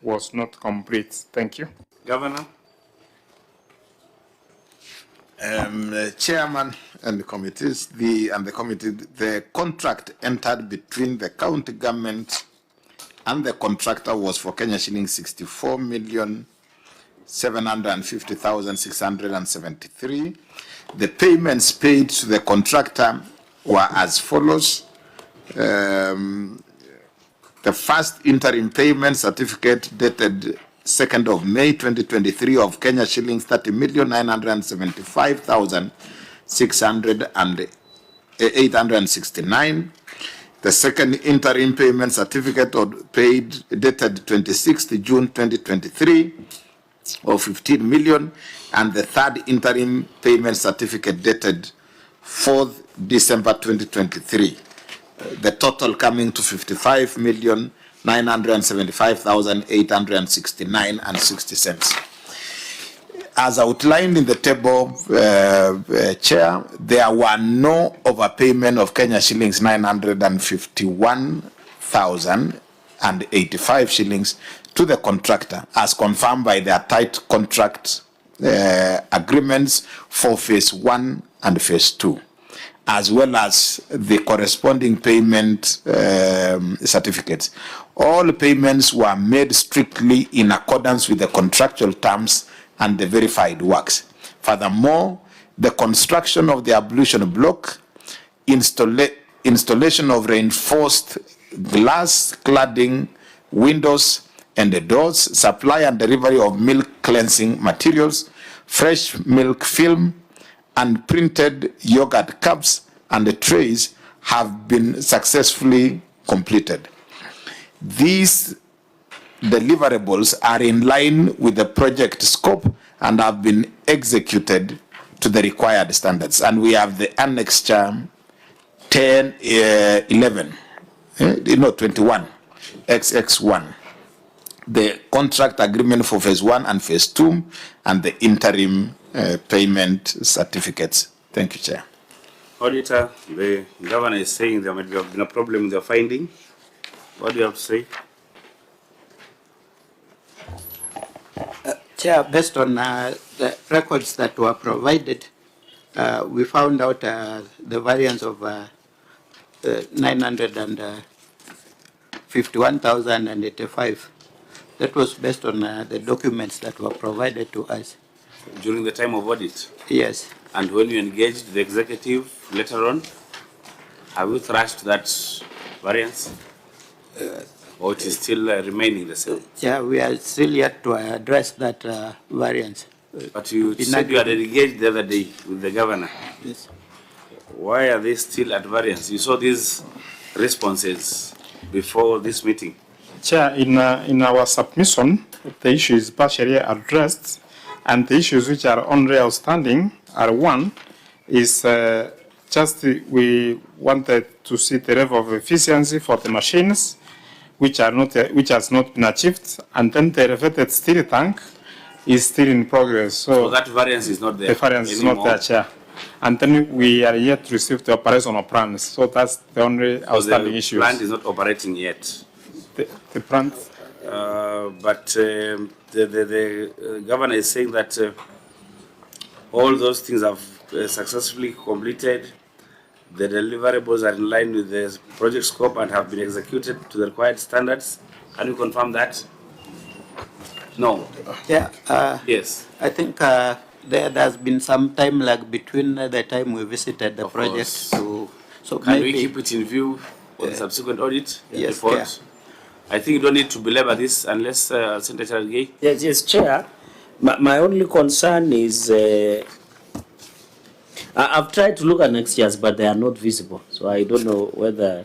was not complete. Thank you. Governor. Chairman and the committees, the contract entered between the county government and the contractor was for Kenya shillings 64,750,673. The payments paid to the contractor were as follows. The first interim payment certificate dated 2nd of May 2023 of Kenya shillings 30,975,869. The second interim payment certificate paid dated 26th June 2023 of 15 million, and the third interim payment certificate dated 4th December 2023. The total coming to 55,975,869.60. As outlined in the table, Chair, there were no overpayment of Kenya shillings 951,085 shillings to the contractor, as confirmed by their tight contract agreements for phase 1 and phase 2, as well as the corresponding payment certificates. All payments were made strictly in accordance with the contractual terms and the verified works. Furthermore, the construction of the ablution block, installation of reinforced glass cladding, windows and the doors, supply and delivery of milk cleansing materials, fresh milk film, and printed yogurt cups and the trays have been successfully completed. These deliverables are in line with the project scope and have been executed to the required standards. And we have the annexure 21, XX1, the contract agreement for phase 1 and phase 2, and the interim payment certificates. Thank you, Chair. Auditor, the governor is saying there might have been a problem with the finding. What do you have to say? Chair, based on the records that were provided, we found out the variance of 951,085. That was based on the documents that were provided to us. During the time of audit? Yes. And when you engaged the executive later on, have you thrashed that variance? Or it is still remaining the same? Yeah, we are still yet to address that variance. But you said you had engaged the other day with the governor. Yes. Why are they still at variance? You saw these responses before this meeting. Chair, in our submission, the issue is partially addressed, and the issues which are only outstanding are one is just we wanted to see the level of efficiency for the machines, which has not been achieved, and then the elevated steel tank is still in progress. So that variance is not there. The variance is not there, Chair. And then we are yet to receive the operational plans. So that's the only outstanding issue. The plant is not operating yet. The plant. But the governor is saying that all those things have successfully completed. The deliverables are in line with the project scope and have been executed to the required standards. Can you confirm that? No. Yeah. Yes. I think there's been some time lag between the time we visited the project to. So can we keep it in view for the subsequent audit report? Yeah. I think you don't need to belabor this unless Senator Gay. Yes, Chair. My only concern is I've tried to look at next year's, but they are not visible. So I don't know whether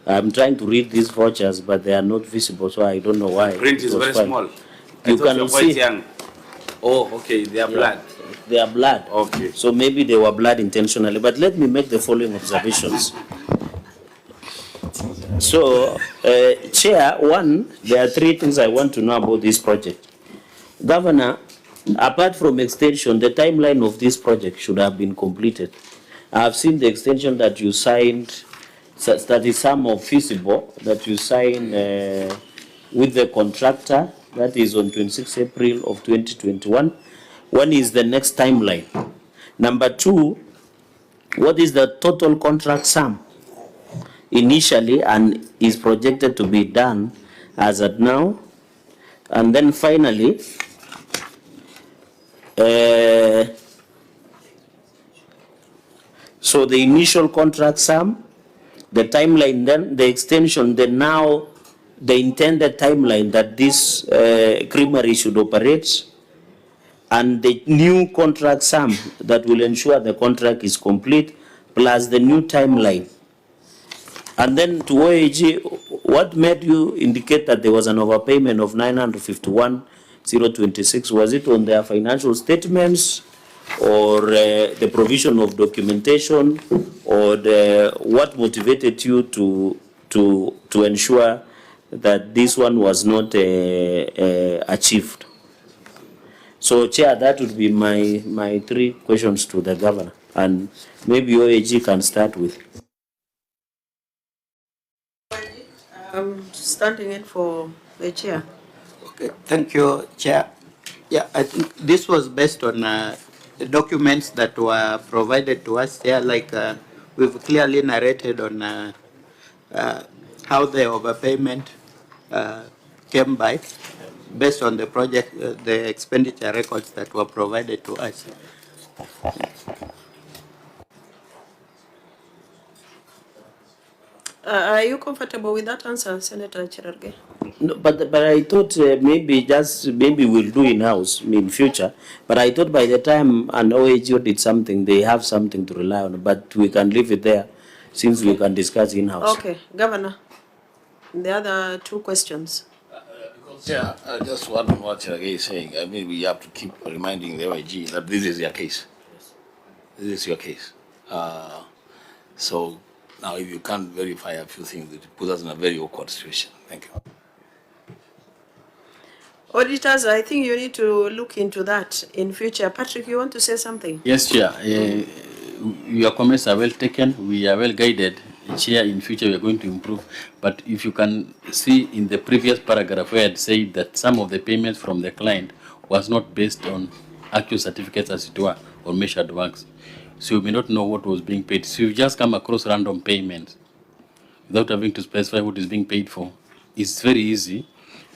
I'm trying to read these vouchers, but they are not visible. So I don't know why. Print is very small. You can see. Young. Oh, okay. They are blood. They are blood. Okay. So maybe they were blood intentionally. But let me make the following observations. So, Chair, one, there are three things I want to know about this project. Governor, apart from extension, the timeline of this project should have been completed. I have seen the extension that you signed, that is somehow feasible, that you signed with the contractor that is on 26 April of 2021. One is the next timeline. Number two, what is the total contract sum initially and is projected to be done as at now? And then finally, so the initial contract sum, the timeline, then the extension, then now the intended timeline that this creamery should operate, and the new contract sum that will ensure the contract is complete, plus the new timeline. And then to OAG, what made you indicate that there was an overpayment of 951,026? Was it on their financial statements, or the provision of documentation, or what motivated you to ensure that this one was not achieved? So, Chair, that would be my three questions to the governor, and maybe OAG can start with. Standing in for the chair. Okay, thank you, Chair. Yeah, I think this was based on the documents that were provided to us here, like we've clearly narrated on how the overpayment came by, based on the project, the expenditure records that were provided to us. Are you comfortable with that answer, Senator Cherargei? No, but I thought maybe we'll do in-house in future. But I thought by the time an OAG did something, they have something to rely on. But we can leave it there, since we can discuss in-house. Okay, Governor. The other two questions. Yeah, just one on what Cherargei is saying. I mean, we have to keep reminding the OIG that this is your case. This is your case. So now, if you can't verify a few things, it puts us in a very awkward situation. Thank you. Auditors, I think you need to look into that in future. Patrick, you want to say something? Yes, Chair. Your comments are well taken. We are well guided. Chair, in future we are going to improve. But if you can see in the previous paragraph where I had said that some of the payments from the client was not based on actual certificates, as it were, or measured works. So you may not know what was being paid. So you just come across random payments without having to specify what is being paid for. It's very easy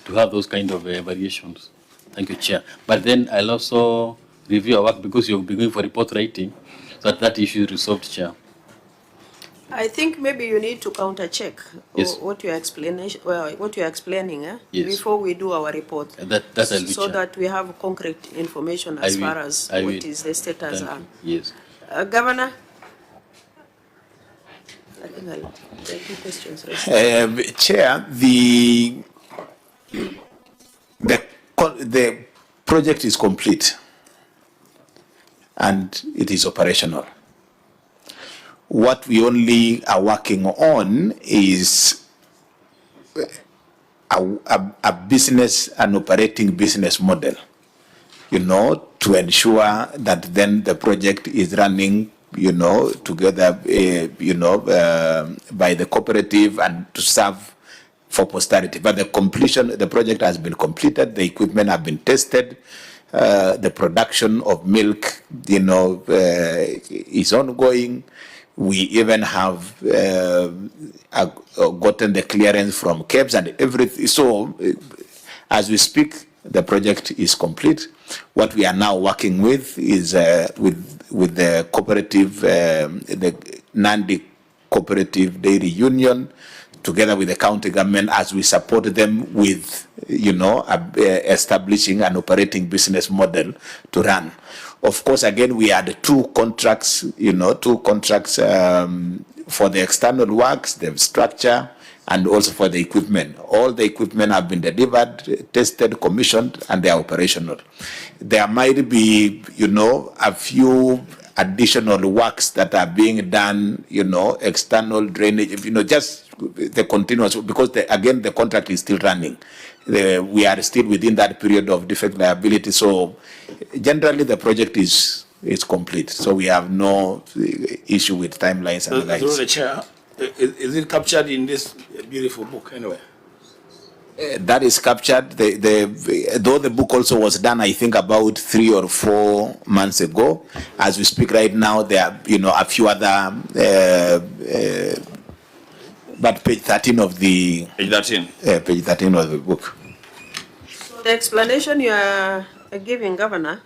to have those kind of variations. Thank you, Chair. But then I'll also review our work, because you'll be going for report writing, so that issue is resolved, Chair. I think maybe you need to counter check what you're explaining, yes, before we do our report. So that we have concrete information as far as what is the status. Yes. Governor, I think I'll take two questions. Chair, the project is complete and it is operational. What we only are working on is a business, an operating business model, to ensure that then the project is running, together, by the cooperative and to serve for posterity. But the project has been completed, the equipment have been tested, the production of milk, is ongoing. We even have gotten the clearance from KEBS and everything. So, as we speak, the project is complete. What we are now working with is with the cooperative, the Nandi Cooperative Dairy Union, together with the county government, as we support them with, establishing an operating business model to run. Of course, again, we had two contracts, for the external works, the structure, and also for the equipment. All the equipment have been delivered, tested, commissioned, and they are operational. There might be, a few additional works that are being done, external drainage, just the continuous, because again, the contract is still running. We are still within that period of defect liability. So generally the project is complete. So we have no issue with timelines and the likes. Through the chair, is it captured in this beautiful book anyway? that is captured. Though the book also was done, I think about 3 or 4 months ago. As we speak right now, there are, a few other, but page 13 of the... Page 13? Page 13 of the book. So the explanation you are giving, Governor,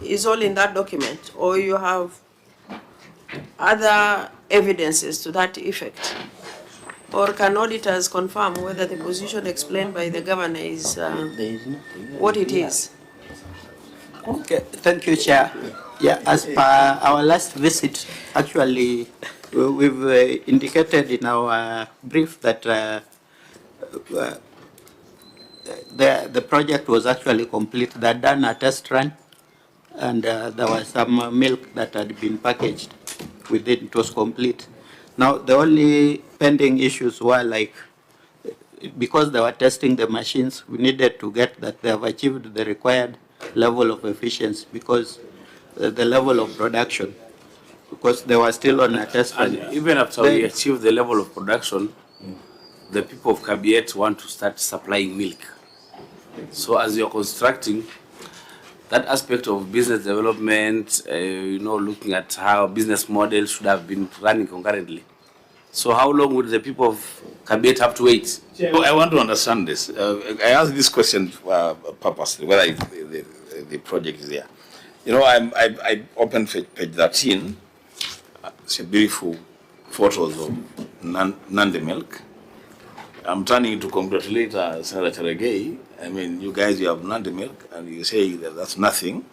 is all in that document, or you have other evidences to that effect? Or can auditors confirm whether the position explained by the governor is what it is? Okay, thank you, Chair. Yeah, as per our last visit, actually, we've indicated in our brief that the project was actually complete. They had done a test run, and there was some milk that had been packaged with it. It was complete. Now, the only pending issues were like, because they were testing the machines, we needed to get that they have achieved the required level of efficiency, because the level of production, because they were still on a test run. And even after we achieve the level of production, the people of Kabiet want to start supplying milk. So as you're constructing, that aspect of business development, looking at how business models should have been running concurrently. So how long would the people of Kabiet have to wait? So I want to understand this. I asked this question purposely, whether the project is there. I opened page 13. It's a beautiful photos of Nandi milk. I'm turning to congratulate Senator Cheregei. I mean, you guys, you have Nandi milk, and you say that that's nothing.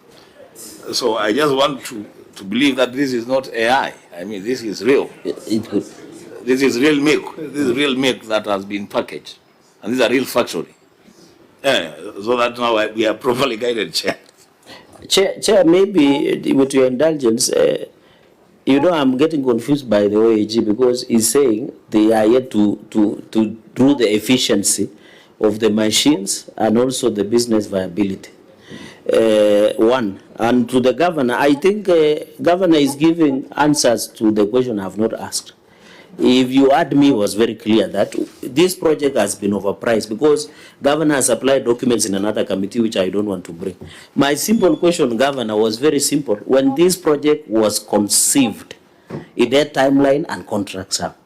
So I just want to believe that this is not AI. I mean, this is real. This is real milk. This is real milk that has been packaged. And this is a real factory. Yeah, so that now we are properly guided, Chair. Chair, maybe with your indulgence, I'm getting confused by the OAG, because he's saying they are yet to do the efficiency of the machines and also the business viability. One. And to the governor, I think governor is giving answers to the question I have not asked. If you add me, it was very clear that this project has been overpriced, because governor has applied documents in another committee which I don't want to bring. My simple question, governor, was very simple. When this project was conceived, it had timeline and contracts up.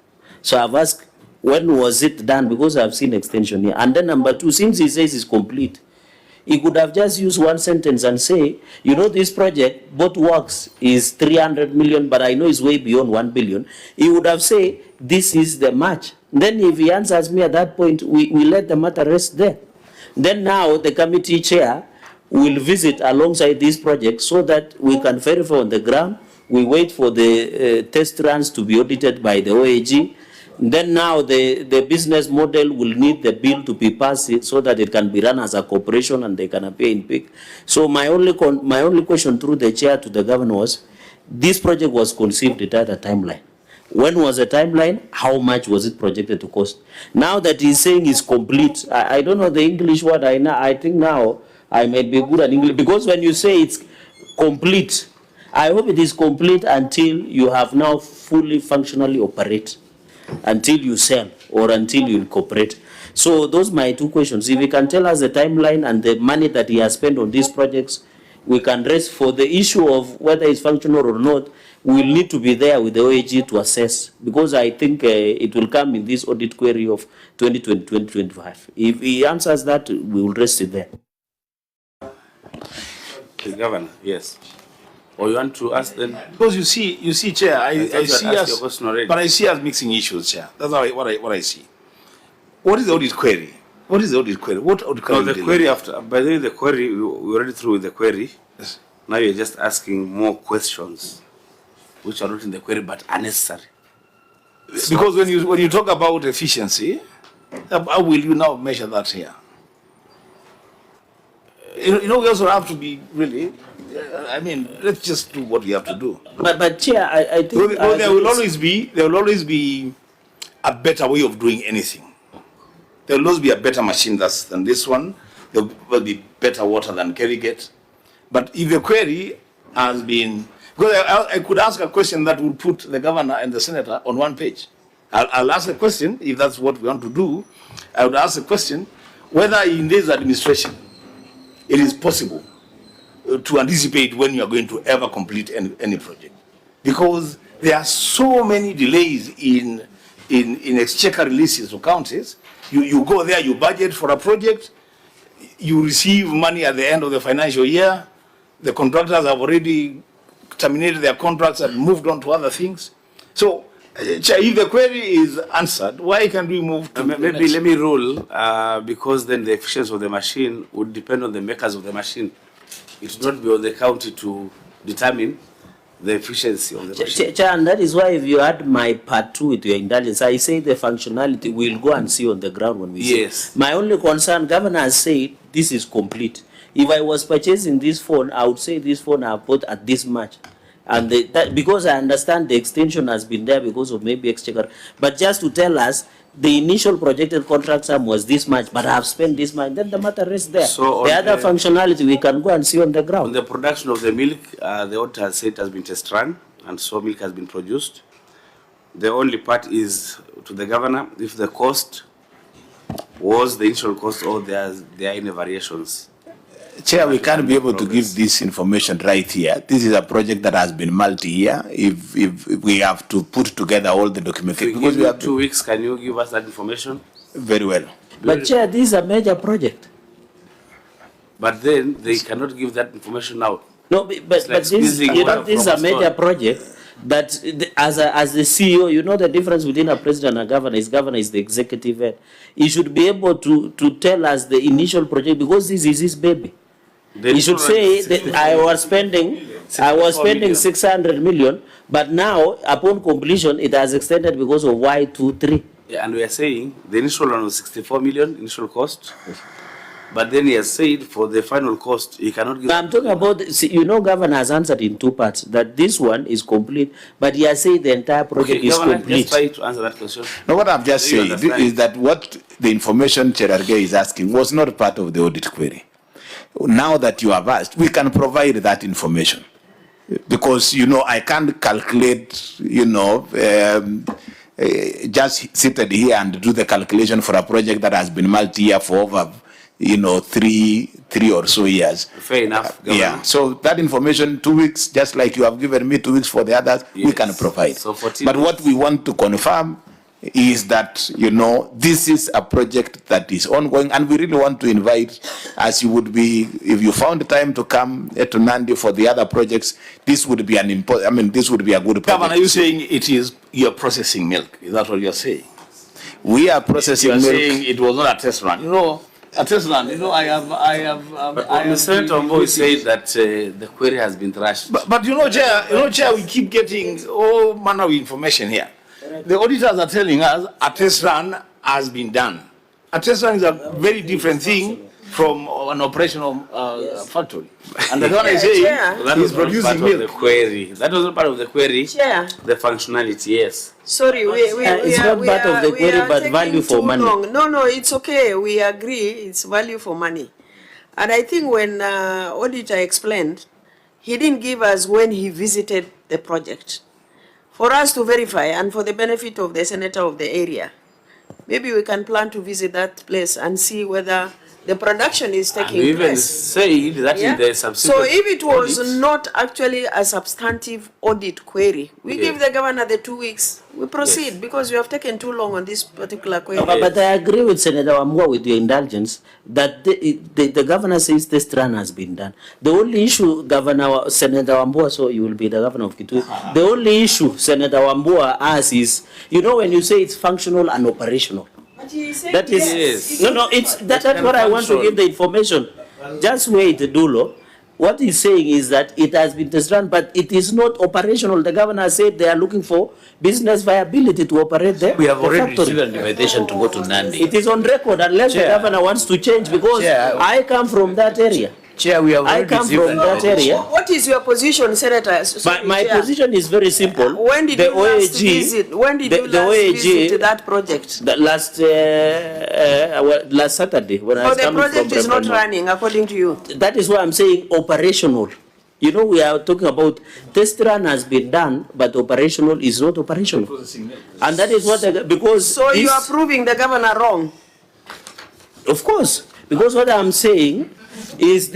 So I've asked, when was it done? Because I've seen extension here. And then number two, since he says it's complete, he could have just used one sentence and say, this project, both works is 300 million, but I know it's way beyond 1 billion. He would have said, this is the match. Then if he answers me at that point, we let the matter rest there. Then now the committee chair will visit alongside this project so that we can verify on the ground. We wait for the test runs to be audited by the OAG. Then now the business model will need the bill to be passed so that it can be run as a corporation and they can appear in PIC. So my only question through the chair to the governor was, this project was conceived at a timeline. When was the timeline? How much was it projected to cost? Now that he's saying it's complete, I don't know the English word. I think now I might be good at English, because when you say it's complete, I hope it is complete until you have now fully functionally operate, until you sell or until you incorporate. So those are my two questions. If he can tell us the timeline and the money that he has spent on these projects, we can rest. For the issue of whether it's functional or not, we will need to be there with the OAG to assess, because I think it will come in this audit query of 2020-2025. If he answers that, we will rest it there. The governor, yes. Or you want to ask them? Because you see, Chair, I see us, but I see us mixing issues, Chair. That's what I see. What is the audit query? What is the audit query? What audit query? No, the query after. By the way, the query, we already through with the query. Yes. Now you're just asking more questions, which are not in the query but are necessary. Because when you talk about efficiency, how will you now measure that here? We also have to be really. I mean, let's just do what we have to do. But Chair, I think there will always be a better way of doing anything. There will always be a better machine than this one. There will be better water than Kerrigate. But if the query has been, because I could ask a question that would put the governor and the senator on one page. I'll ask a question, if that's what we want to do. I would ask a question, whether in this administration it is possible to anticipate when you are going to ever complete any project, because there are so many delays in exchequer releases to counties. You go there, you budget for a project, you receive money at the end of the financial year, the contractors have already terminated their contracts and moved on to other things. So, if the query is answered, why can't we move to maybe let me rule, because then the efficiency of the machine would depend on the makers of the machine. It would not be on the county to determine the efficiency of the machine. And that is why if you add my part 2 with your indulgence, I say the functionality we'll go and see on the ground when we see. Yes. My only concern, Governor has said this is complete. If I was purchasing this phone, I would say this phone I bought at this much. And because I understand the extension has been there because of maybe exchequer. But just to tell us, the initial projected contract sum was this much, but I have spent this much, then the matter rests there. So the other functionality we can go and see on the ground. On the production of the milk, the auditor has said it has been test run, and so milk has been produced. The only part is to the governor if the cost was the initial cost or there are any variations. Chair, we can't be able to give this information right here. This is a project that has been multi-year. If we have to put together all the documentation, because we have 2 weeks, can you give us that information? Very well. But Chair, this is a major project. But then they cannot give that information now. No, but this is a major project that as the CEO, you know the difference between a president and a governor is the executive head. He should be able to tell us the initial project because this is his baby. He should say that I was spending 600 million, but now upon completion it has extended because of Y23. Yeah, and we are saying the initial one was 64 million initial cost. But then he has said for the final cost, he cannot give. I'm talking about, you know, Governor has answered in 2 parts, that this one is complete, but he has said the entire project is Governor, complete. just try to answer that question. No, what I've just said is that what the information Chair Arge is asking was not part of the audit query. Now that you have asked, we can provide that information. Because, you know, I can't calculate, you know, just seated here and do the calculation for a project that has been multi-year for over, you know, three or so years. Fair enough. Yeah. So that information, 2 weeks, just like you have given me 2 weeks for the others, yes, we can provide. So but what we want to confirm is that, you know, this is a project that is ongoing, and we really want to invite, as you would be, if you found time to come to Nandi for the other projects, this would be this would be a good project. Governor, are you saying you're processing milk? Is that what you're saying? We are processing milk. You're saying it was not a test run. You know, a test run, you know, I have. Mr. Senator said that the query has been trashed. But you know, Chair, we keep getting all manner of information here. The auditors are telling us a test run has been done. A test run is a very different thing from an operational factory. And the one is saying that is producing milk. The query. That was not part of the query. Chair. The functionality, yes. Sorry, it's not part of the query, but value for money. No, it's okay. We agree it's value for money. And I think when auditor explained, he didn't give us when he visited the project. For us to verify and for the benefit of the senator of the area, maybe we can plan to visit that place and see whether the production is taking place. We even said that in the subsequent So if it was audit, not actually a substantive audit query, we give the governor the 2 weeks. We proceed because we have taken too long on this particular query. But I agree with Senator Wambua with your indulgence that the governor says this run has been done. The only issue, Senator Wambua, so you will be the governor of Kitui, the only issue Senator Wambua asks is, you know, when you say it's functional and operational. That is yes. That's what I want to give the information. Just wait, Dulo. What he's saying is that it has been test run, but it is not operational. The governor said they are looking for business viability to operate the We have already factory. received an invitation to go to Nandi. It is on record unless the governor wants to change, because I come from that area. Chair, we have I already come received from an that invitation. area. What is your position, Senator? My position is very simple. When did you last visit? When did you last visit that project? Last Saturday when I was the coming project from is not Reverend. running according to you. That is why I'm saying operational. You know, we are talking about test run has been done, but operational is not operational. And that is what, because So you are proving the governor wrong. Of course, because what I'm saying is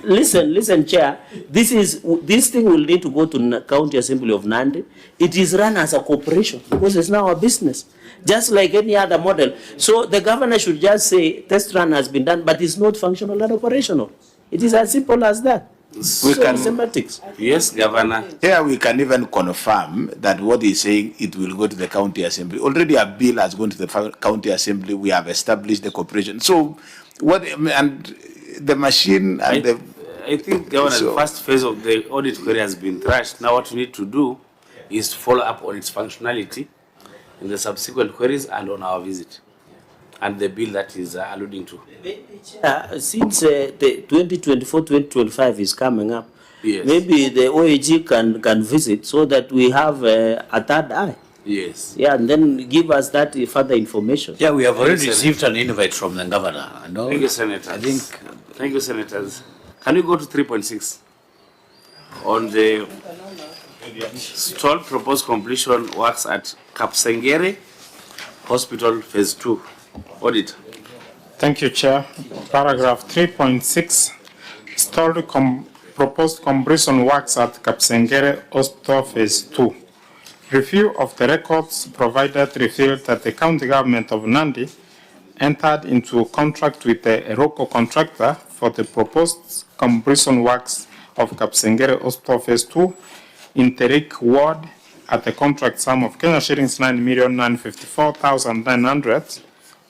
listen, Chair, this thing will need to go to County Assembly of Nandi. It is run as a corporation because it's now a business, just like any other model. So the governor should just say test run has been done, but it's not functional and operational. It is as simple as that. We can semantics. Yes, Governor. Here we can even confirm that what he's saying, it will go to the county assembly. Already a bill has gone to the county assembly. We have established the corporation. So what, and the machine and I think, Governor, the first phase of the audit query has been thrashed. Now what we need to do is to follow up on its functionality in the subsequent queries and on our visit and the bill that is alluding to. Since the 2024-2025 is coming up, Yes. maybe the OAG can visit so that we have a third eye. Yes. Yeah, and then give us that further information. Yeah, we have already received an invite from the governor. No? Thank you, Senators. I think. Thank you, Senators. Can you go to 3.6 on the stalled proposed completion works at Kapsengere Hospital Phase 2 audit? Thank you, Chair. Paragraph 3.6, stalled proposed completion works at Kapsengere Hospital Phase 2. Review of the records provided revealed that the county government of Nandi entered into a contract with a local contractor for the proposed completion works of Kapsengere Hospital Phase 2 in Terik Ward at the contract sum of Kenya shillings 9,954,900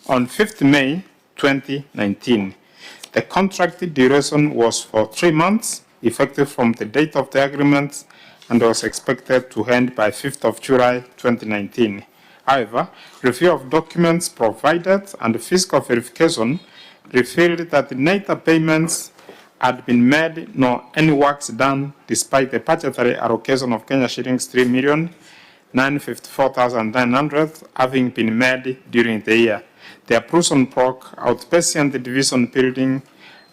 on 5th May 2019. The contract duration was for 3 months, effective from the date of the agreement, and was expected to end by 5th of July 2019. However, review of documents provided and fiscal verification revealed that neither payments had been made nor any works done despite the budgetary allocation of Kenya shillings 3,954,900 having been made during the year. The Pruson Park outpatient division building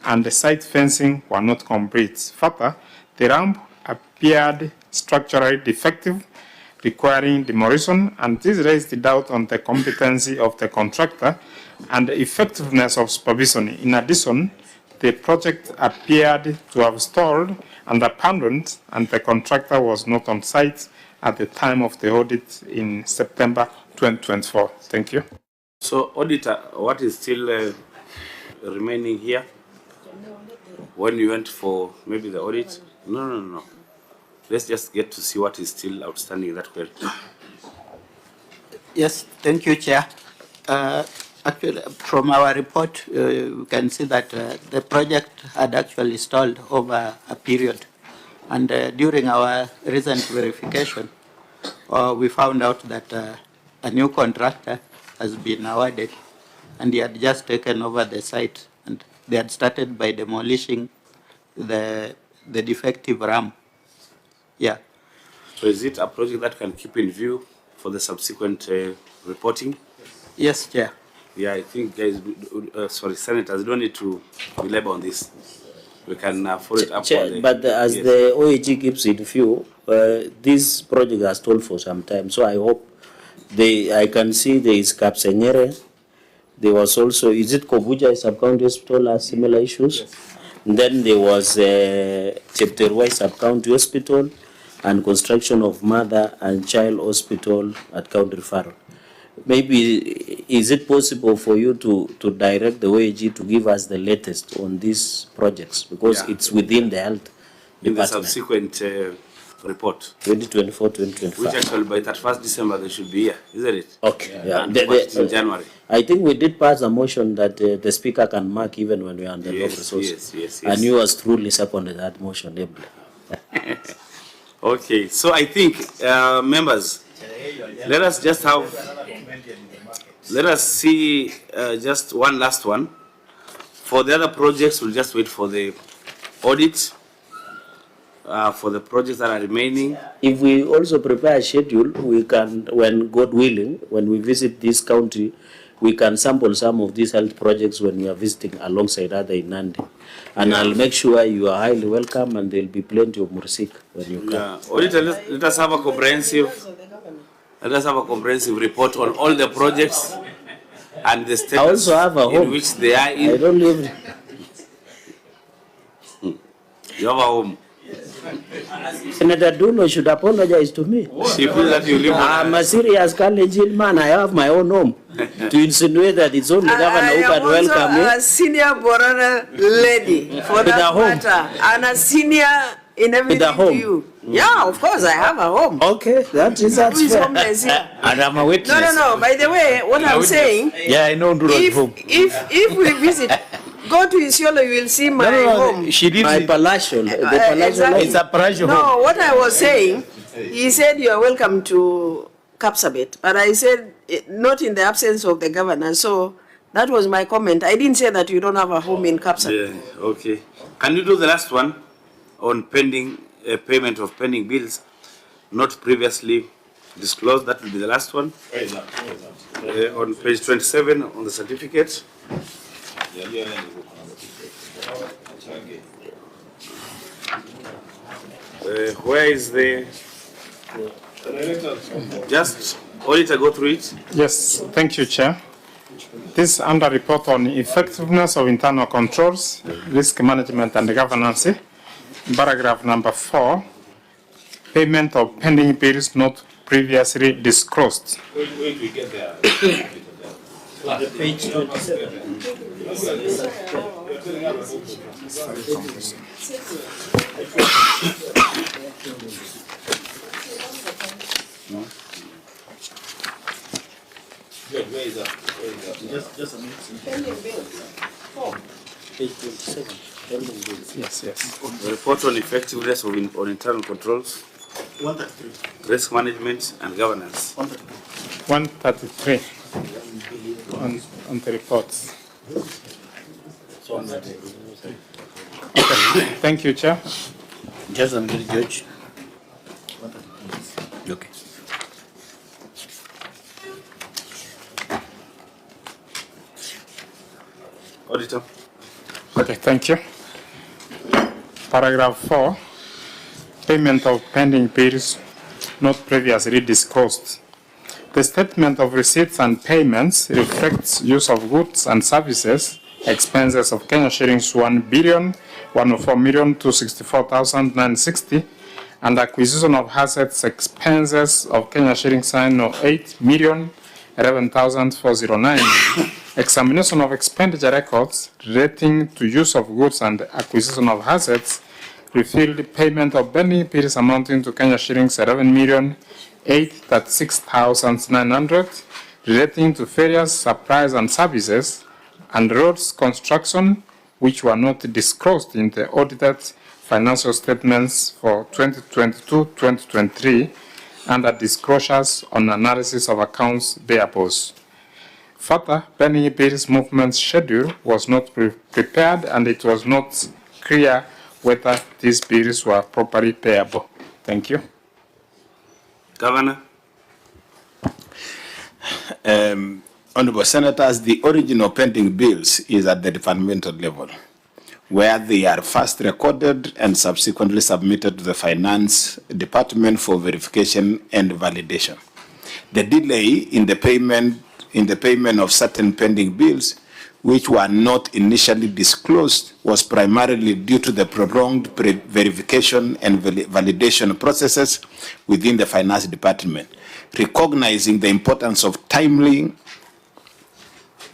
and the site fencing were not complete. Further, the ramp appeared structurally defective, requiring demolition, and this raised doubt on the competency of the contractor and the effectiveness of supervision. In addition, the project appeared to have stalled and abandoned, and the contractor was not on site at the time of the audit in September 2024. Thank you. So, Auditor, what is still remaining here? When you went for maybe the audit? No. Let's just get to see what is still outstanding in that query. Yes, thank you, Chair. Actually, from our report, we can see that the project had actually stalled over a period. And during our recent verification, we found out that a new contractor has been awarded, and he had just taken over the site, and they had started by demolishing the defective ramp. Yeah. So is it a project that can keep in view for the subsequent reporting? Yes, Chair. Yeah, I think guys, Senators, don't need to belabor on this. We can follow it up. Chair, but as the OAG keeps in view, this project has stalled for some time. So I hope I can see there is Kapsengere. There was also, is it Kobuja Sub-County Hospital has similar issues? Yes. And then there was Chepterwai Sub-County Hospital and construction of Mother and Child Hospital at County Referral. Maybe, is it possible for you to direct the OAG to give us the latest on these projects? Because it's within the health in department. the subsequent report. 2024-2025. Which actually by 31st December they should be here, isn't it? Okay. Yeah. In January. I think we did pass a motion that the speaker can mark even when we are under low resources. Yes. And you was truly seconded that motion, ably. Okay, so I think members, let us see just one last one. For the other projects, we'll just wait for the audit. For the projects that are remaining. If we also prepare a schedule, we can, when God willing, when we visit this county, we can sample some of these health projects when we are visiting alongside other in Nandi. And I'll make sure you are highly welcome, and there'll be plenty of mursik when you come. Yeah. Auditor, let us have a comprehensive report on all the projects and the I status also have a in home. which they are in. I don't live. You have a home. Senator Dulo should apologize to me. She feels that you live I'm a serious Kalenjin man. I have my own home. To insinuate that it's only governor who can welcome I am me. also a senior Borana lady, for that home. matter, and a senior in everything home. to you. Yeah, of course, I have a home. Okay, that's Who is fair. homeless here? And I'm a witness. No. By the way, what I'm saying, Yeah, I know Nduro's home. if we visit, go to Isiolo, you will see my home. She lives My in, palatial, the palatial exactly. it's a palatial home. No, what I was saying, he said you are welcome to Kapsabet, but I said not in the absence of the governor. So that was my comment. I didn't say that you don't have a home in Kapsabet. Yeah, okay. Can you do the last one on pending payment of pending bills not previously disclosed? That will be the last one. On page 27 on the certificate. Where is the? Just auditor, go through it. Yes, thank you, Chair. This under report on effectiveness of internal controls, risk management and governance, paragraph number 4, payment of pending bills not previously disclosed. Wait, we get there. Page 27. Where is that? Just a minute. Page 27. Pending bills. Yes. The report on effectiveness of on internal controls, 133. risk management and governance. 133 on the reports. Okay, thank you, Chair. Just a minute, Judge. Okay. Auditor. Okay, thank you. Paragraph 4, payment of pending bills not previously disclosed. The statement of receipts and payments reflects use of goods and services, expenses of Kenya shillings 1,104,264,960, and acquisition of assets expenses of Kenya shillings 8,011,409. Examination of expenditure records relating to use of goods and acquisition of assets revealed payment of pending bills amounting to Kenya shillings 11,836,900 relating to various supplies and services and roads construction which were not disclosed in the audited financial statements for 2022-2023 under disclosures on analysis of accounts payables. Further, pending bills movement schedule was not prepared and it was not clear whether these bills were properly payable. Thank you. Governor. Honorable Senators, the original pending bills is at the departmental level, where they are first recorded and subsequently submitted to the Finance Department for verification and validation. The delay in the payment of certain pending bills, which were not initially disclosed, was primarily due to the prolonged verification and validation processes within the Finance Department. Recognizing the importance of timely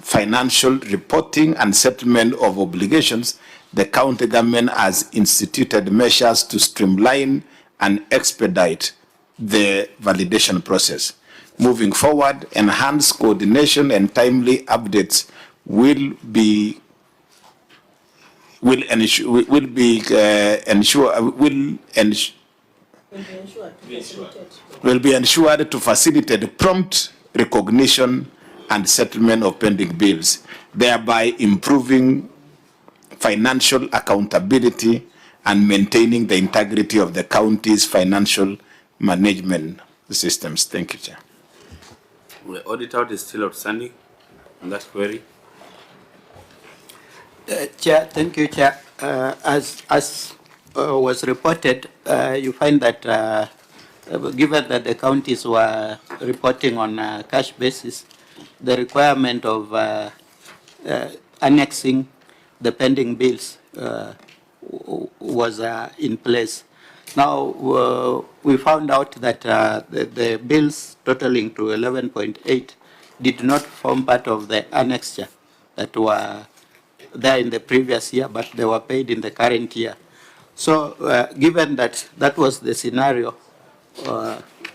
financial reporting and settlement of obligations, the county government has instituted measures to streamline and expedite the validation process. Moving forward, enhanced coordination and timely updates will be ensured to facilitate prompt recognition and settlement of pending bills, thereby improving financial accountability and maintaining the integrity of the county's financial management systems. Thank you, Chair. The audit out is still outstanding on that query. Chair, thank you, Chair. As was reported, you find that given that the counties were reporting on a cash basis, the requirement of annexing the pending bills was in place. Now, we found out that the bills totaling to 11.8 did not form part of the annexure that were there in the previous year, but they were paid in the current year. So, given that that was the scenario,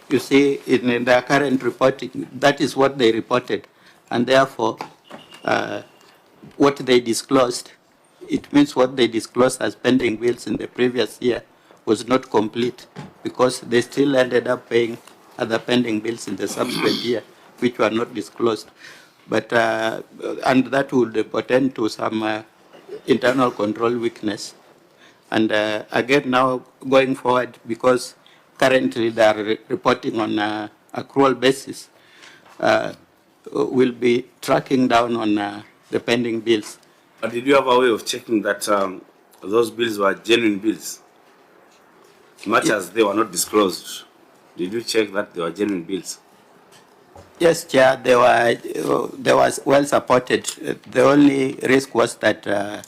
you see, in their current reporting, that is what they reported, and therefore, what they disclosed, it means what they disclosed as pending bills in the previous year was not complete, because they still ended up paying other pending bills in the subsequent year, which were not disclosed. But, and that would portend to some internal control weakness. And again, now going forward, because currently they are reporting on accrual basis, we'll be tracking down on the pending bills. But did you have a way of checking that those bills were genuine bills? Much as they were not disclosed, did you check that they were genuine bills? Yes, Chair, they was well supported. The only risk was that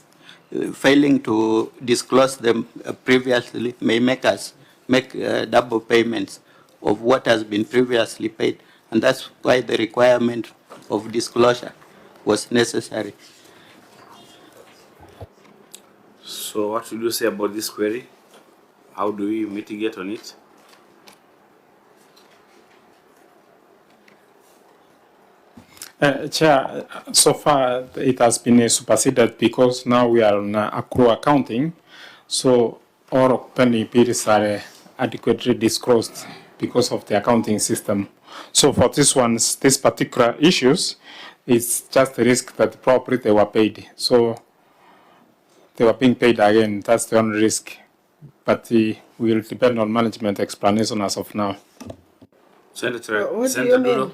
failing to disclose them previously may make us make double payments of what has been previously paid. And that's why the requirement of disclosure was necessary. So what will you say about this query? How do we mitigate on it? Chair, so far it has been superseded because now we are on accrual accounting, so all pending bills are adequately disclosed because of the accounting system. So for these particular issues, it's just a risk that probably they were paid. So they were being paid again. That's the only risk. But we will depend on management explanation as of now. Senator, What do you mean?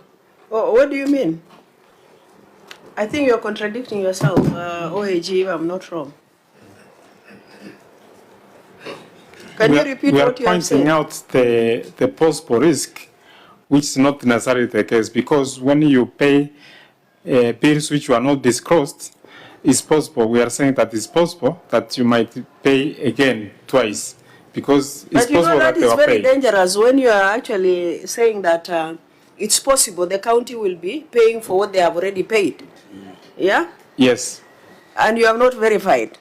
What do you mean? I think you're contradicting yourself, OAG, if I'm not wrong. Can you repeat what you have said? We are pointing out the possible risk, which is not necessarily the case, because when you pay bills which were not disclosed, it's possible. We are saying that it's possible that you might pay again twice, because it's possible that they were paid. But you know that is very dangerous when you are actually saying that it's possible the county will be paying for what they have already paid. Yeah? Yes. And you have not verified.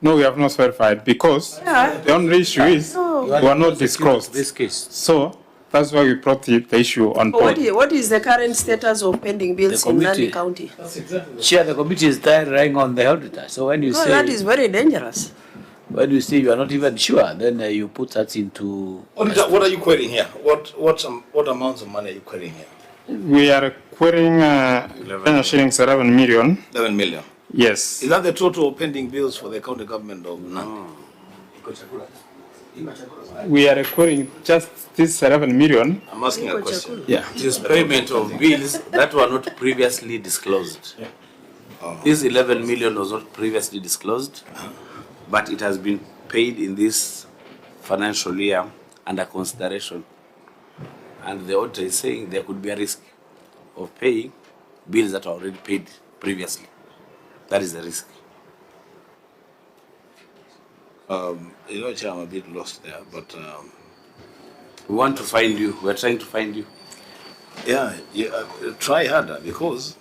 No, we have not verified because the only issue is we are not disclosed. This case. So that's why we brought the issue on board. What is the current status of pending bills in Nandi County? Chair, the committee is relying on the auditor. So when you say that is very dangerous. When you say you are not even sure, then you put that into. Auditor, what are you querying here? What amounts of money are you querying here? We are querying Kenya shillings 11 million. 11 million. Yes. Is that the total pending bills for the county government of Nandi? We are querying just this 11 million. I'm asking a question. Yeah. It is payment of bills that were not previously disclosed. This 11 million was not previously disclosed, but it has been paid in this financial year under consideration. And the auditor is saying there could be a risk of paying bills that are already paid previously. That is the risk. You know, Chair, I'm a bit lost there, but we want to find you. We're trying to find you. Yeah, try harder because.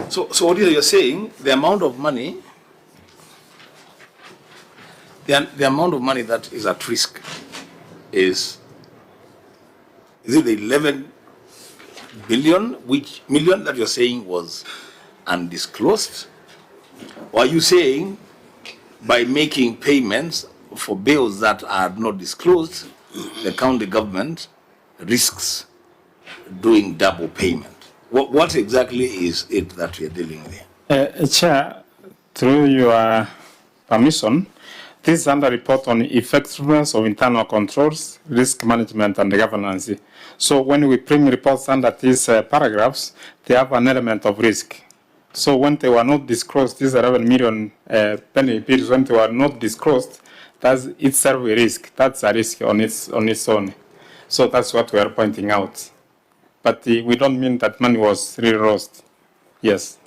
So what you're saying, the amount of money, the amount of money that is at risk is it the 11 billion, which million that you're saying was undisclosed? Or are you saying by making payments for bills that are not disclosed, the county government risks doing double payment? What exactly is it that we are dealing with? Chair, through your permission, this is under report on effectiveness of internal controls, risk management and governance. So when we bring reports under these paragraphs, they have an element of risk. So when they were not disclosed, these 11 million pending bills, when they were not disclosed, that's itself a risk. That's a risk on its own. So that's what we are pointing out. but we don't mean that money was really lost. Yes.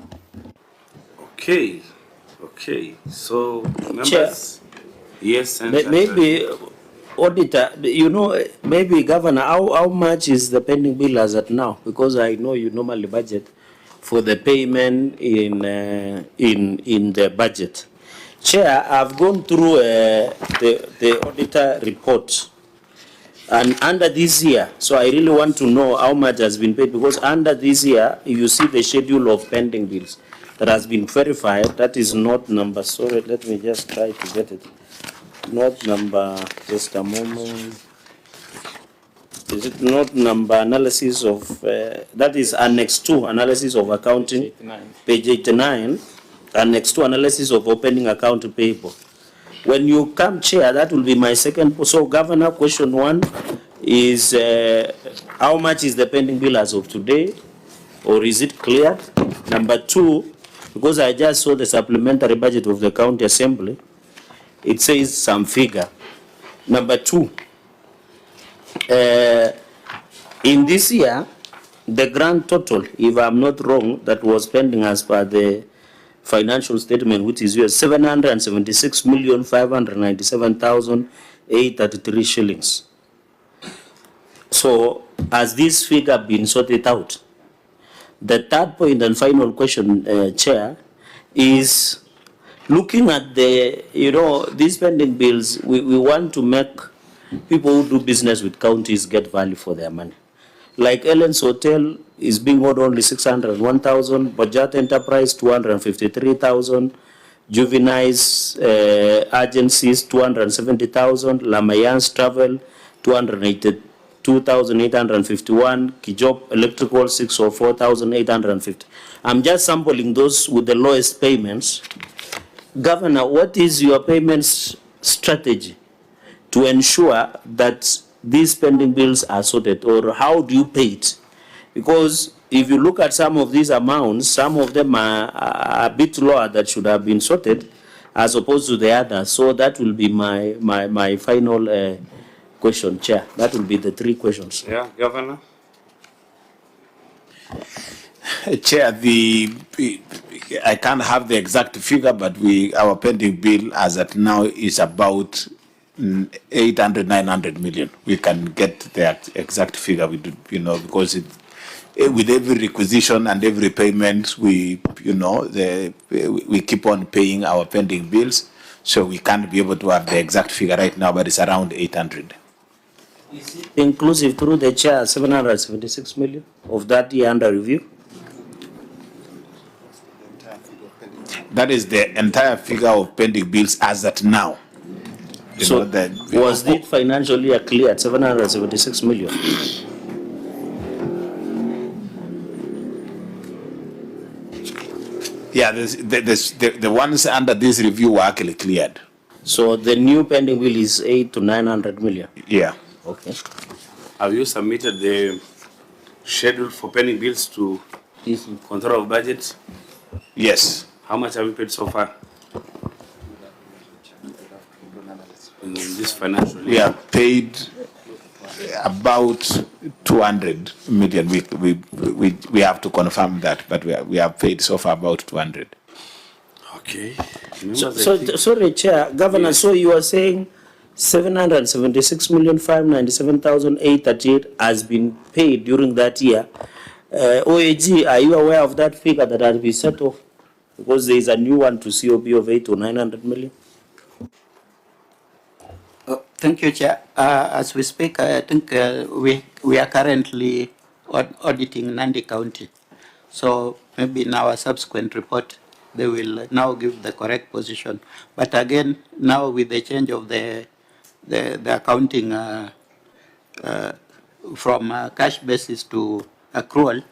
Okay. Okay. So, members, yes, and Maybe, auditor, maybe governor, how much is the pending bill as at now? Because I know you normally budget for the payment in the budget. Chair, I've gone through the auditor report, and under this year, so I really want to know how much has been paid, because under this year, you see the schedule of pending bills that has been verified. That is not number, sorry, let me just try to get it. Not number, just a moment. Is it not number analysis of, that is Annex 2, analysis of accounting, page 89, Annex 2, analysis of opening account payable. When you come, Chair, that will be my second. So, Governor, question 1 is how much is the pending bill as of today, or is it cleared? Number 2, because I just saw the supplementary budget of the County Assembly, it says some figure. Number 2, in this year, the grand total, if I'm not wrong, that was pending as per the financial statement, which is US 776,597,833 shillings. So, has this figure been sorted out? The third point and final question, Chair, is looking at the, these pending bills, we want to make people who do business with counties get value for their money. Like Ellen's Hotel is being owed only 601,000, Bajat Enterprise 253,000, Juveniles agencies 270,000, Lamayans Travel 282,851, Kijop Electrical 604,850. I'm just sampling those with the lowest payments. Governor, what is your payments strategy to ensure that these pending bills are sorted, or how do you pay it? Because if you look at some of these amounts, some of them are a bit lower that should have been sorted as opposed to the others. So that will be my final question, Chair. That will be the 3 questions. yeah, Governor. Chair, I can't have the exact figure, but our pending bill as at now is about 800-900 million. We can get the exact figure, because with every requisition and every payment, we keep on paying our pending bills, so we can't be able to have the exact figure right now, but it's around 800. Is it inclusive through the Chair 776 million of that year under review? That is the entire figure of pending bills as at now. So was it financially clear at 776 million? Yeah, the ones under this review were actually cleared. So the new pending bill is 800 to 900 million? Yeah. Okay. Have you submitted the schedule for pending bills to Control of Budget? Yes. How much have you paid so far? In this financial year? We have paid about 200 million. We have to confirm that, but we have paid so far about 200. Okay. Sorry, Chair, Governor. Yes. So you are saying 776,597,838 has been paid during that year. OAG, are you aware of that figure that has been set off? Because there is a new one to COP of 800 to 900 million. Thank you, Chair. As we speak, I think we are currently auditing Nandi County. So maybe in our subsequent report, they will now give the correct position. But again, now with the change of the accounting from cash basis to accrual,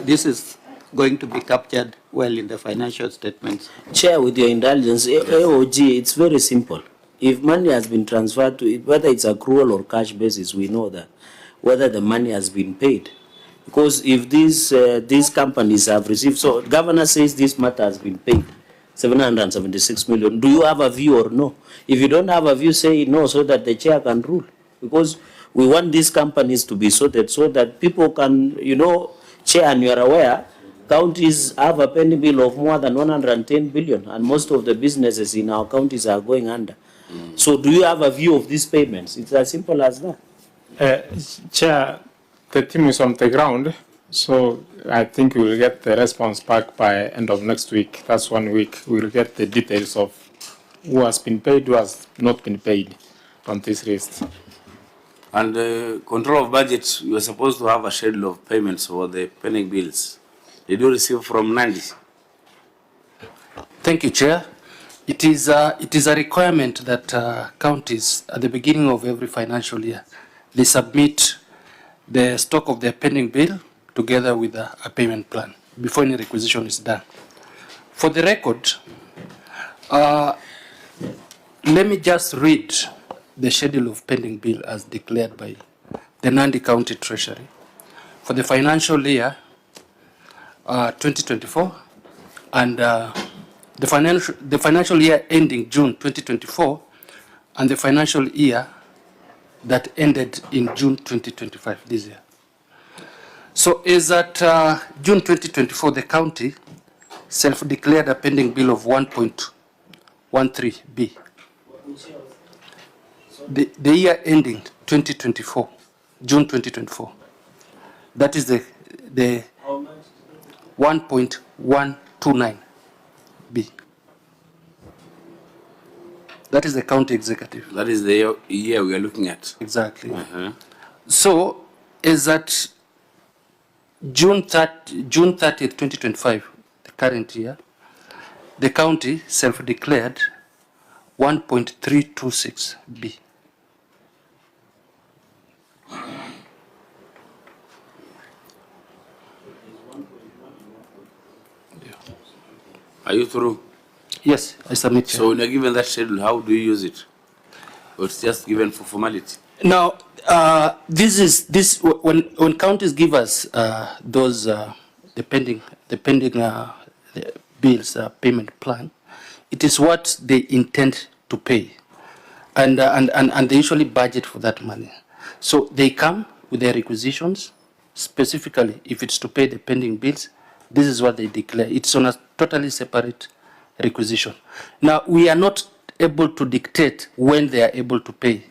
this is going to be captured well in the financial statements. Chair, with your indulgence, AOG, it's very simple. If money has been transferred to it, whether it's accrual or cash basis, we know that, whether the money has been paid. Because if these companies have received, so Governor says this matter has been paid, 776 million. Do you have a view or no? If you don't have a view, say no so that the Chair can rule. Because We want these companies to be sorted so that people can, you know, Chair, and you are aware, counties have a pending bill of more than 110 billion, and most of the businesses in our counties are going under. So do you have a view of these payments? It's as simple as that. Chair, the team is on the ground, so I think we will get the response back by end of next week. That's 1 week. We will get the details of who has been paid, who has not been paid on this list. And control of budget, you are supposed to have a schedule of payments for the pending bills. Did you receive from Nandi? Thank you, Chair. It is a requirement that counties at the beginning of every financial year, they submit the stock of their pending bill together with a payment plan before any requisition is done. For the record, let me just read the schedule of pending bill as declared by the Nandi County Treasury for the financial year 2024 and the financial year ending June 2024 and the financial year that ended in June 2025 this year. So is that June 2024 the county self-declared a pending bill of 1.13 B. The year ending 2024, June 2024, that is the 1.129 B. That is the county executive. That is the year we are looking at. Exactly. So is that June 30th, 2025, the current year, the county self-declared 1.326 B. Are you through? Yes, I submit. So when you're given that schedule, how do you use it? Or it's just given for formality? Now, when counties give us those the pending bills payment plan, it is what they intend to pay, and they usually budget for that money. So they come with their requisitions, specifically if it's to pay the pending bills. This is what they declare. It's on a totally separate requisition. Now, we are not able to dictate when they are able to pay.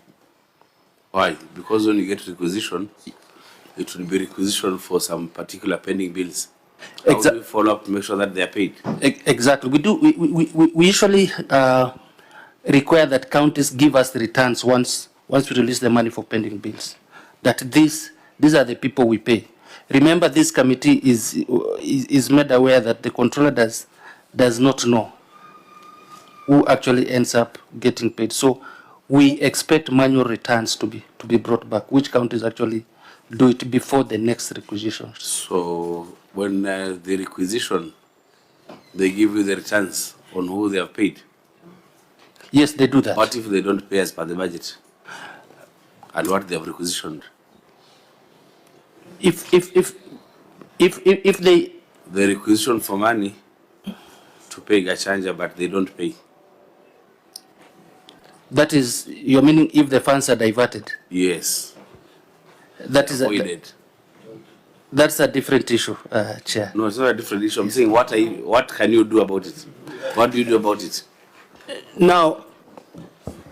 Why? Because when you get requisition, it will be requisition for some particular pending bills. How do you follow up to make sure that they are paid? Exactly. We usually require that counties give us the returns once we release the money for pending bills. That these are the people we pay. Remember, this committee is made aware that the controller does not know who actually ends up getting paid. So we expect manual returns to be brought back, which counties actually do it before the next requisition. So when the requisition, they give you the returns on who they have paid? Yes, they do that. What if they don't pay as per the budget? And what they have requisitioned? If they requisition for money to pay Gachanja, but they don't pay. That is, you're meaning if the funds are diverted? Yes. That is that's a different issue, Chair. No, it's not a different issue. I'm saying, what can you do about it? What do you do about it? Now,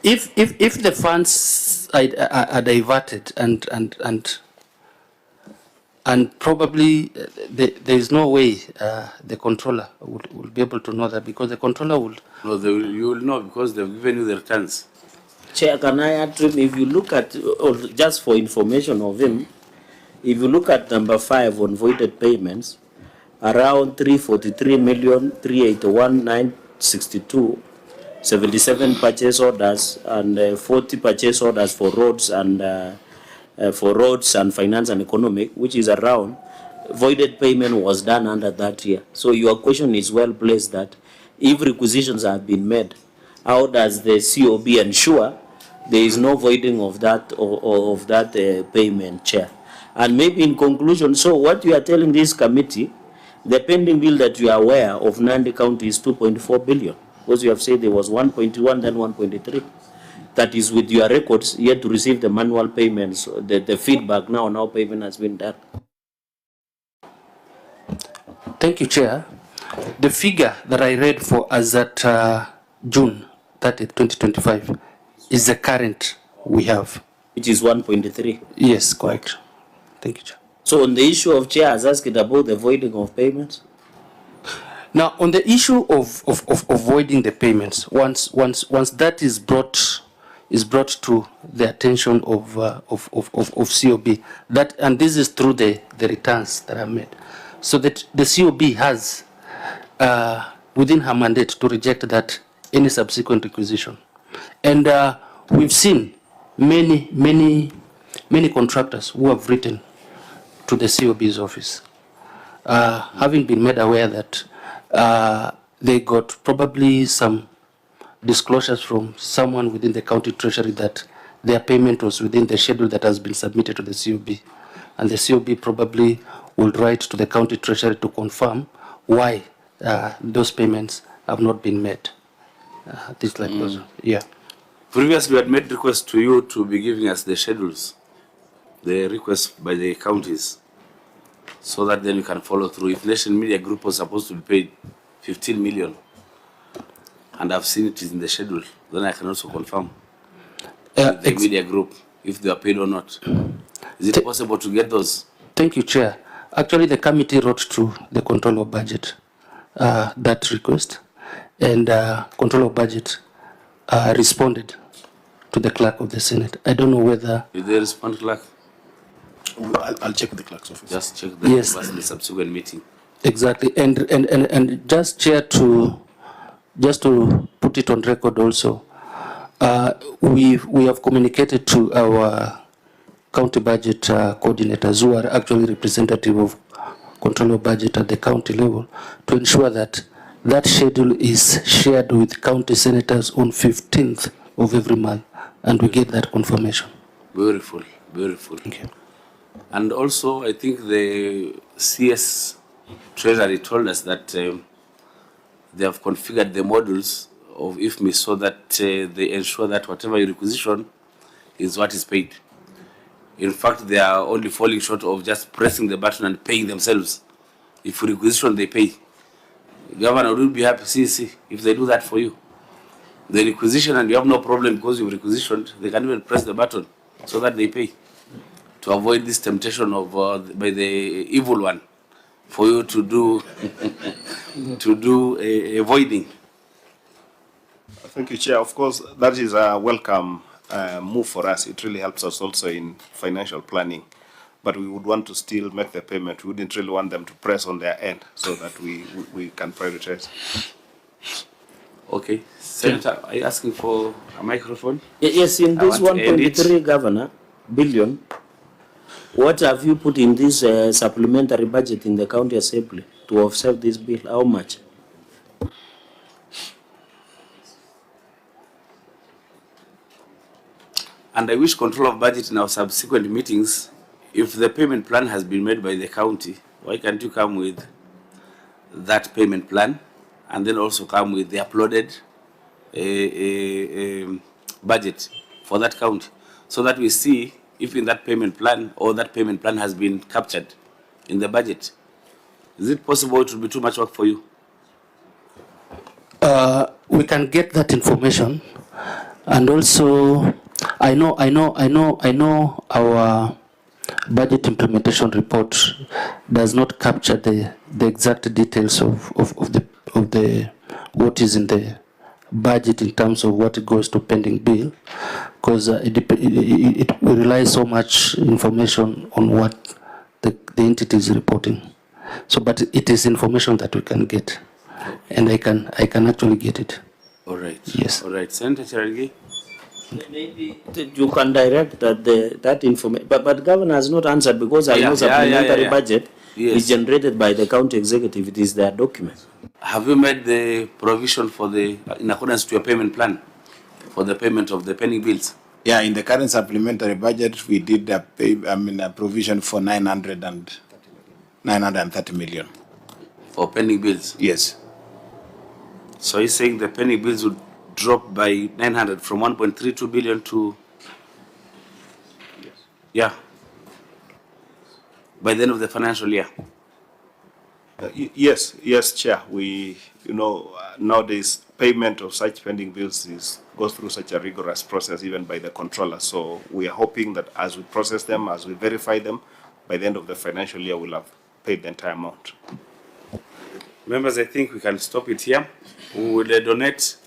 if the funds are diverted and probably there is no way the controller will be able to know that, because the controller will... No, you will know because they've given you the returns. Chair, can I add to him? If you look at, just for information of him, if you look at number 5 on voided payments, around 343,381,962, 77 purchase orders and 40 purchase orders for roads and finance and economic, which is around, voided payment was done under that year. So your question is well placed that if requisitions have been made, how does the COB ensure there is no voiding of that or of that payment, Chair? And maybe in conclusion, so what you are telling this committee, the pending bill that you are aware of Nandi County is 2.4 billion, because you have said there was 1.1, then 1.3. that is with your records yet to receive the manual payments, the feedback now on how payment has been done? Thank you, Chair. The figure that I read for as at June 30th, 2025 is the current we have. Which is 1.3. Yes, correct. Thank you, Chair. So on the issue of Chair has asked about the voiding of payments? Now, on the issue of voiding the payments, once that is brought to the attention of COB, that, and this is through the returns that are made, so that the COB has within her mandate to reject that any subsequent requisition. And we've seen many contractors who have written to the COB's office, having been made aware that they got probably some disclosures from someone within the county treasury that their payment was within the schedule that has been submitted to the COB. And the COB probably will write to the county treasury to confirm why those payments have not been made. Things like those. Yeah. Previously, we had made requests to you to be giving us the schedules, the requests by the counties, so that then we can follow through. If Nation Media Group was supposed to be paid 15 million, and I've seen it is in the schedule, then I can also confirm the media group if they are paid or not. Is it possible to get those? Thank you, Chair. Actually, the committee wrote to the Control of Budget that request, and Control of Budget responded to the Clerk of the Senate. I don't know whether... Did they respond, Clerk? I'll check the clerk's office. Just check the yes. in the subsequent meeting. Exactly, and just, Chair, just to put it on record also, we have communicated to our county budget coordinators, who are actually representative of Control of Budget at the county level, to ensure that that schedule is shared with county senators on 15th of every month, and we get that confirmation. Beautiful, beautiful. Thank you. And also, I think the CS Treasury told us that they have configured the modules of IFMI so that they ensure that whatever you requisition is what is paid. In fact, they are only falling short of just pressing the button and paying themselves. If you requisition, they pay. The governor will be happy, see, if they do that for you. The requisition and you have no problem because you've requisitioned, they can even press the button so that they pay, to avoid this temptation of by the evil one for you to do a voiding. Thank you, Chair. Of course, that is a welcome move for us. It really helps us also in financial planning. But we would want to still make the payment. We wouldn't really want them to press on their end so that we can prioritize. Okay. Senator, are you asking for a microphone? Yes, in this 1.3 governor billion, what have you put in this supplementary budget in the county assembly to offset this bill? How much? And I wish Control of Budget in our subsequent meetings, if the payment plan has been made by the county, why can't you come with that payment plan and then also come with the uploaded budget for that county, so that we see if in that payment plan or that payment plan has been captured in the budget. Is it possible to be too much work for you? We can get that information, and also I know our budget implementation report does not capture the exact details of the what is in the budget in terms of what goes to pending bill, because it relies so much information on what the entity is reporting. So, but it is information that we can get, and I can actually get it. All right. Yes. All right, Senator Cherargei. Maybe you can direct that information, but governor has not answered, because I know supplementary budget is generated by the county executive. It is their document. Have you made the provision for the, in accordance to your payment plan, for the payment of the pending bills? Yeah, in the current supplementary budget, we did a provision for 930 million. For pending bills? Yes. So he's saying the pending bills would drop by 900 from 1.32 billion to, yeah, by the end of the financial year. Yes, Chair. We, nowadays payment of such pending bills goes through such a rigorous process, even by the controller. So we are hoping that as we process them, as we verify them, by the end of the financial year, we'll have paid the entire amount. Members, I think we can stop it here. We will donate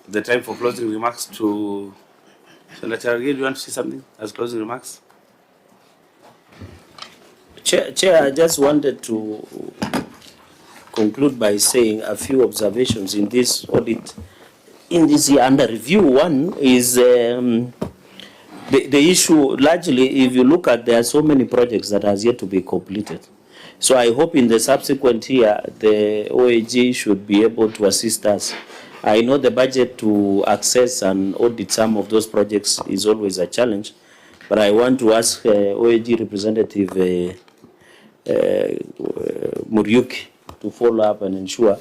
the time for closing remarks to Senator. Do you want to say something as closing remarks? Chair, I just wanted to conclude by saying a few observations in this audit. In this year under review, one is the issue, largely, if you look at, there are so many projects that has yet to be completed. So I hope in the subsequent year, the OAG should be able to assist us. I know the budget to access and audit some of those projects is always a challenge, but I want to ask OAG representative Muriuki to follow up and ensure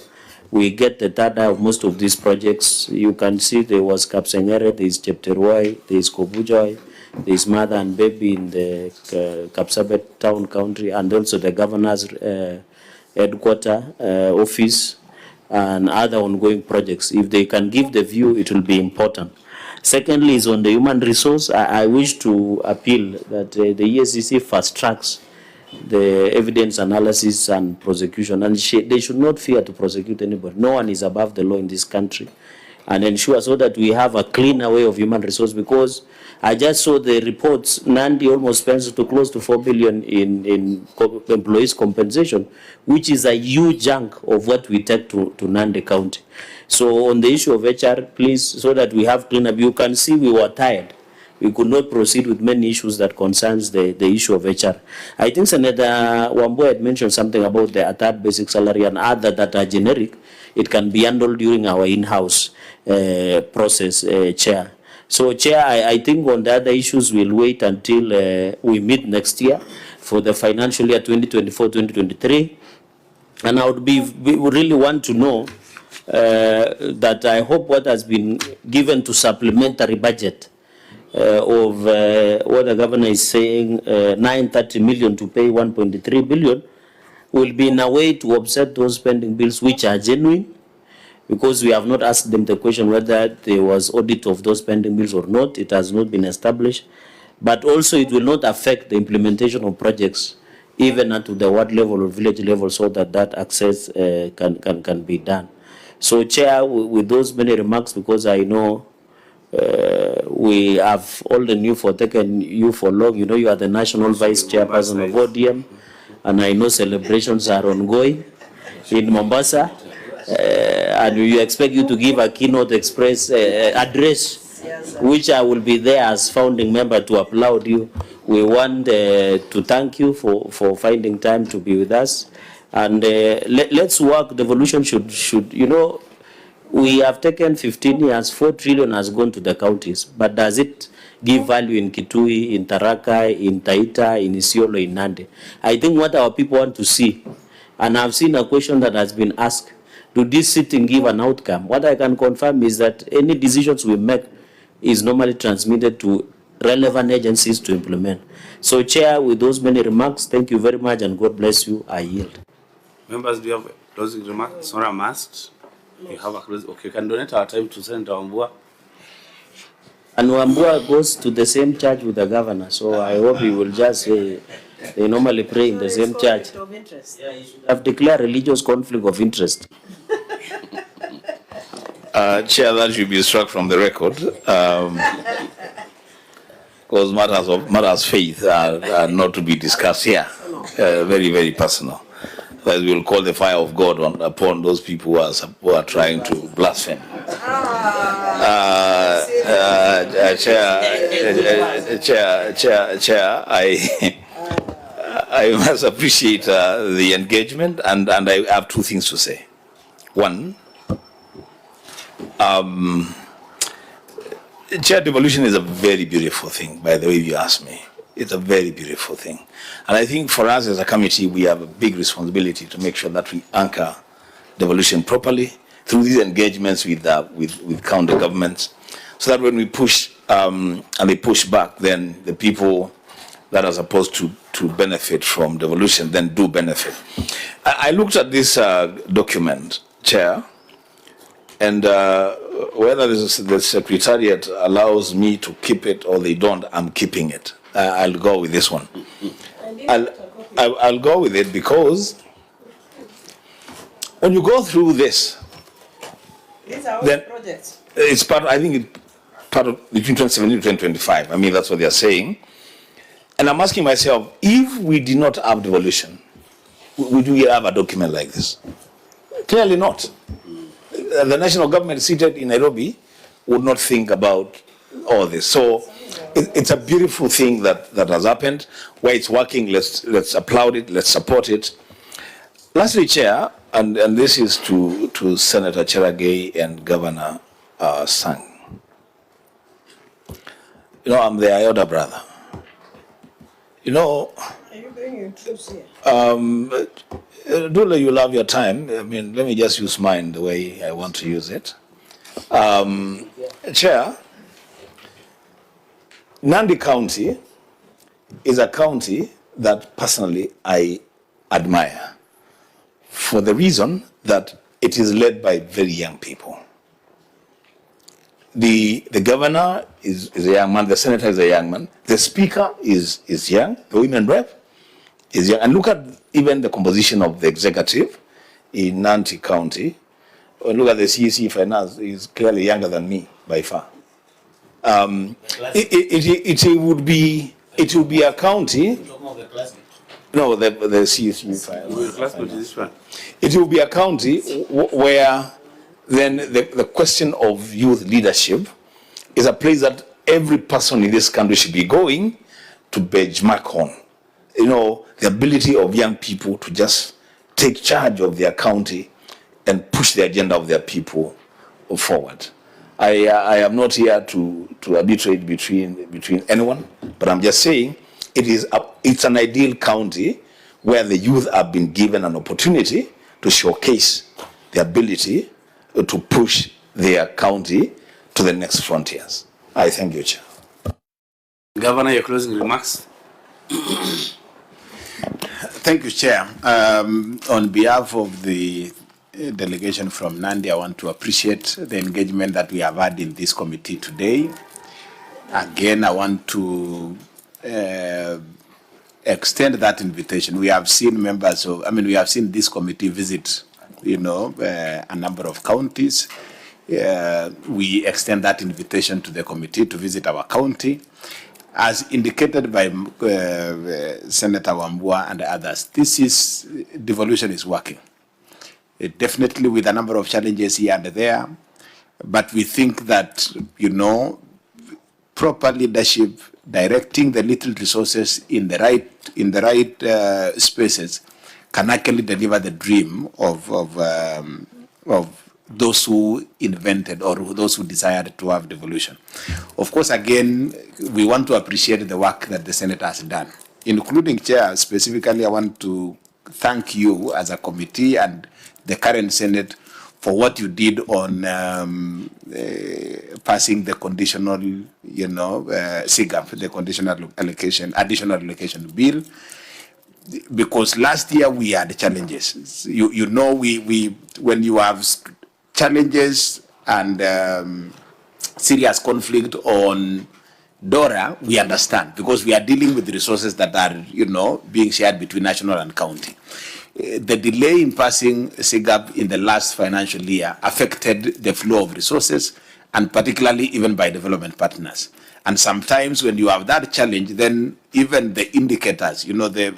we get the data of most of these projects. You can see there was Kapsengere, there is Chepterwai, there is Kobujoy, there is mother and baby in the Kapsabet town country, and also the governor's headquarter office and other ongoing projects. If they can give the view, it will be important. Secondly is on the human resource. I wish to appeal that the ESCC fast tracks the evidence analysis and prosecution, and they should not fear to prosecute anybody. No one is above the law in this country, and ensure so that we have a cleaner way of human resource, because I just saw the reports. Nandi almost spends to close to 4 billion in employees compensation, which is a huge chunk of what we take to Nandi County. So on the issue of HR, please, so that we have cleaner view. You can see we were tired. We could not proceed with many issues that concerns the issue of HR. I think Senator Wambua had mentioned something about the attached basic salary and other that are generic. It can be handled during our in-house process, Chair. So, Chair, I think on the other issues, we'll wait until we meet next year for the financial year 2024-2023. And I would really want to know that I hope what has been given to supplementary budget of what the governor is saying, 930 million to pay 1.3 billion, will be in a way to offset those pending bills which are genuine, because we have not asked them the question whether there was audit of those pending bills or not. It has not been established. But also it will not affect the implementation of projects, even at the ward level or village level, so that access can be done. So, Chair, with those many remarks, because I know we have all the new for taken you for long. You know, you are the national vice chairperson of ODM, and I know celebrations are ongoing in Mombasa, and we expect you to give a keynote address, which I will be there as founding member to applaud you. We want to thank you for finding time to be with us, and let's work. Devolution should, you know, we have taken 15 years, 4 trillion has gone to the counties, but does it give value in Kitui, in Tharaka, in Taita, in Isiolo, in Nandi? I think what our people want to see, and I've seen a question that has been asked, do this sitting give an outcome? What I can confirm is that any decisions we make is normally transmitted to relevant agencies to implement. So, Chair, with those many remarks, thank you very much, and God bless you. I yield. Members, do you have closing remarks? It's not a must. You have a closing. Okay, you can donate our time to Senator Wambua. And Wambua goes to the same church with the governor, so I hope he will just say they normally pray in the same church. Yeah, he should have declared religious conflict of interest. Chair, that should be struck from the record. Because matters of faith are not to be discussed here. Very, very personal. Otherwise, we will call the fire of God upon those people who are trying to blaspheme. Chair, I must appreciate the engagement, and I have 2 things to say. One, Chair, devolution is a very beautiful thing, by the way you ask me. It's a very beautiful thing. And I think for us as a committee, we have a big responsibility to make sure that we anchor devolution properly, through these engagements with county governments, so that when we push and they push back, then the people that are supposed to benefit from devolution then do benefit. I looked at this document, Chair, and whether the Secretariat allows me to keep it or they don't, I'm keeping it. I'll go with this one. I'll go with it because when you go through this, These are all then projects. it's part, I think it's part of between 2017 and 2025. I mean, that's what they're saying. And I'm asking myself, if we did not have devolution, would we have a document like this? Clearly not. The national government seated in Nairobi would not think about all this. So it's a beautiful thing that has happened. Where it's working, let's applaud it, let's support it. Lastly, Chair, and this is to Senator Cherargei and Governor Sang. You know, I'm their elder brother. You know, Are you bringing truth here? Dula, you love your time. I mean, let me just use mine the way I want to use it. Chair, Nandi County is a county that personally I admire for the reason that it is led by very young people. The governor is a young man, the senator is a young man, the speaker is young, the women rep is young. And look at even the composition of the executive in Nandi County. Look at the CEC finance, is clearly younger than me by far. It would be a county. No, the CEC finance. It will be a county where then the question of youth leadership is a place that every person in this country should be going to benchmark on. You know, the ability of young people to just take charge of their county and push the agenda of their people forward. I am not here to arbitrate between anyone, but I'm just saying it's an ideal county where the youth have been given an opportunity to showcase the ability to push their county to the next frontiers. I thank you, Chair. Governor, your closing remarks. Thank you, Chair. On behalf of the delegation from Nandi, I want to appreciate the engagement that we have had in this committee today. Again, I want to extend that invitation. We have seen we have seen this committee visit, a number of counties. We extend that invitation to the committee to visit our county. As indicated by Senator Wambua and others, devolution is working. Definitely with a number of challenges here and there, but we think that, proper leadership, directing the little resources in the right spaces can actually deliver the dream of those who invented or those who desired to have devolution. Of course, again, we want to appreciate the work that the Senate has done, including Chair. Specifically, I want to thank you as a committee and the current Senate for what you did on passing the conditional, SIGAP, the conditional allocation, additional allocation bill, because last year we had challenges. When you have challenges and serious conflict on DORA, we understand, because we are dealing with resources that are, being shared between national and county. The delay in passing SIGAP in the last financial year affected the flow of resources, and particularly even by development partners. And sometimes when you have that challenge, then even the indicators,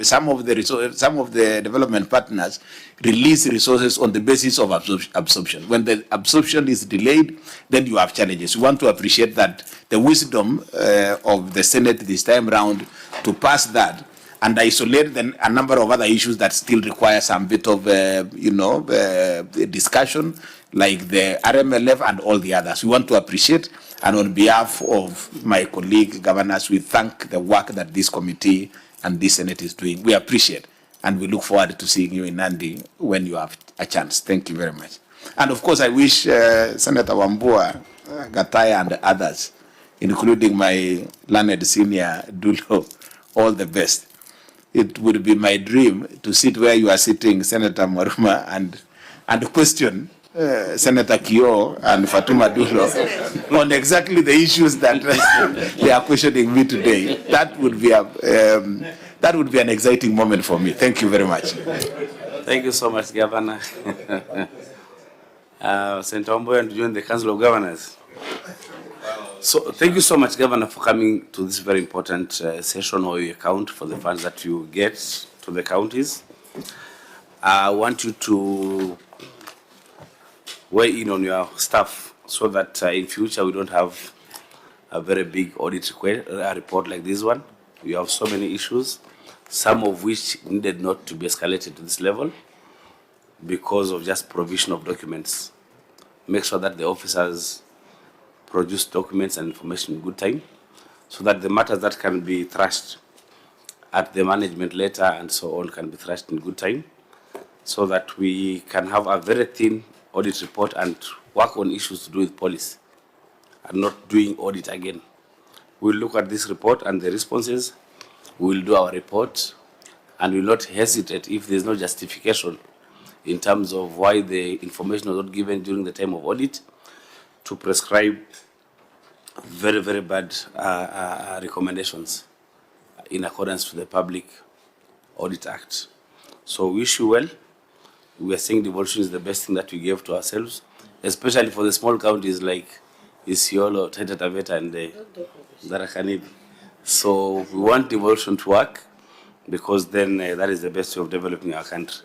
some of the development partners release resources on the basis of absorption. When the absorption is delayed, then you have challenges. We want to appreciate that the wisdom of the Senate this time around to pass that and isolate then a number of other issues that still require some bit of, discussion, like the RMLF and all the others. We want to appreciate, and on behalf of my colleague governors, we thank the work that this committee and this Senate is doing. We appreciate, and we look forward to seeing you in Nandi when you have a chance. Thank you very much. And of course, I wish Senator Wambua, Gataya, and others, including my learned senior Dulo, all the best. It would be my dream to sit where you are sitting, Senator Maruma, and question Senator Kio and Fatuma Dulo on exactly the issues that they are questioning me today. That would be an exciting moment for me. Thank you very much. Thank you so much, Governor. Senator Wambua, and join the Council of Governors. So thank you so much, Governor, for coming to this very important session where you account for the funds that you get to the counties. I want you to weigh in on your staff so that in future we don't have a very big audit report like this one. We have so many issues, some of which needed not to be escalated to this level because of just provision of documents. Make sure that the officers produce documents and information in good time so that the matters that can be thrashed at the management later and so on can be thrashed in good time so that we can have a very thin audit report and work on issues to do with policy and not doing audit again. We'll look at this report and the responses, we'll do our report, and we'll not hesitate if there's no justification in terms of why the information was not given during the time of audit to prescribe very, very bad recommendations in accordance with the Public Audit Act. So wish you well. We are saying devolution is the best thing that we gave to ourselves, especially for the small counties like Isiolo, Taita Taveta, and Tharaka-Nithi. So we want devolution to work because then that is the best way of developing our country.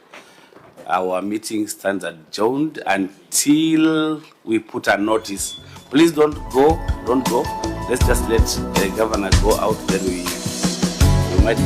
Our meeting stands adjourned until we put a notice. Please don't go. Let's just let the governor go out, then we might